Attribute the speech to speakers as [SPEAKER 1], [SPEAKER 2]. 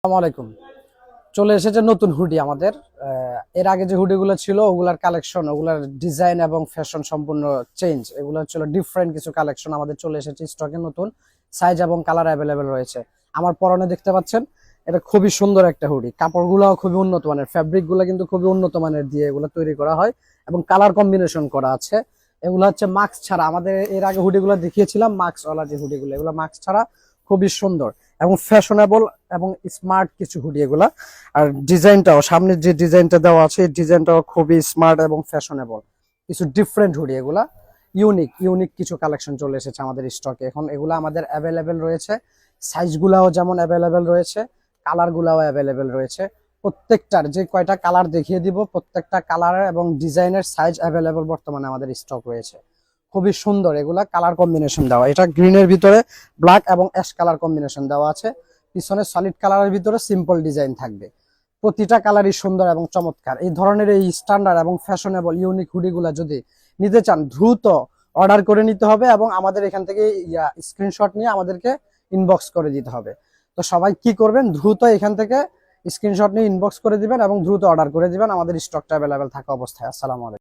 [SPEAKER 1] আসসালামু আলাইকুম। চলে এসেছে নতুন হুডি আমাদের। এর আগে যে হুডিগুলো ছিল ওগুলার কালেকশন, ওগুলার ডিজাইন এবং ফ্যাশন সম্পূর্ণ চেঞ্জ। এগুলো ছিল ডিফারেন্ট কিছু কালেকশন আমাদের চলে এসেছে স্টকে। নতুন সাইজ এবং কালার অ্যাভেলেবেল রয়েছে। আমার পরনে দেখতে পাচ্ছেন, এটা খুবই সুন্দর একটা হুডি। কাপড়গুলোও খুবই উন্নত মানের, ফ্যাব্রিক গুলো কিন্তু খুবই উন্নত মানের দিয়ে এগুলো তৈরি করা হয় এবং কালার কম্বিনেশন করা আছে। এগুলো হচ্ছে মাস্ক ছাড়া। আমাদের এর আগে হুডিগুলো দেখিয়েছিলাম মাস্ক ওয়ালা যে হুডিগুলো, এগুলো মাস্ক ছাড়া খুবই সুন্দর এবং ফ্যাশনেবল এবং স্মার্ট কিছু হুডি এগুলা। আর ডিজাইনটাও, সামনের যে ডিজাইনটা দেওয়া আছে এই ডিজাইনটাও খুবই স্মার্ট এবং ফ্যাশনেবল। কিছু ডিফারেন্ট হুডি এগুলা, ইউনিক ইউনিক কিছু কালেকশন চলে এসেছে আমাদের স্টকে। এখন এগুলো আমাদের অ্যাভেলেবেল রয়েছে, সাইজগুলাও যেমন অ্যাভেলেবেল রয়েছে, কালারগুলাও অ্যাভেলেবেল রয়েছে। প্রত্যেকটার যে কয়টা কালার দেখিয়ে দিব, প্রত্যেকটা কালারের এবং ডিজাইনের সাইজ অ্যাভেলেবেল বর্তমানে আমাদের স্টক রয়েছে। খুবই সুন্দর এগুলা, কালার কম্বিনেশন দেওয়া। এটা গ্রিনের ভিতরে ব্ল্যাক এবং অ্যাশ কালার কম্বিনেশন দেওয়া আছে। পিছনে সলিড কালারের ভিতরে সিম্পল ডিজাইন থাকবে। প্রতিটা কালারই সুন্দর এবং চমৎকার। এই ধরনের এই স্ট্যান্ডার্ড এবং ফ্যাশনেবল ইউনিক হুডিগুলা যদি নিতে চান, দ্রুত অর্ডার করে নিতে হবে এবং আমাদের এখান থেকে স্ক্রিনশট নিয়ে আমাদেরকে ইনবক্স করে দিতে হবে। তো সবাই কি করবেন, দ্রুত এখান থেকে স্ক্রিনশট নিয়ে ইনবক্স করে দিবেন এবং দ্রুত অর্ডার করে দিবেন। আমাদের স্টকটা অ্যাভেলেবেল থাকা অবস্থায়। আসসালামু আলাইকুম।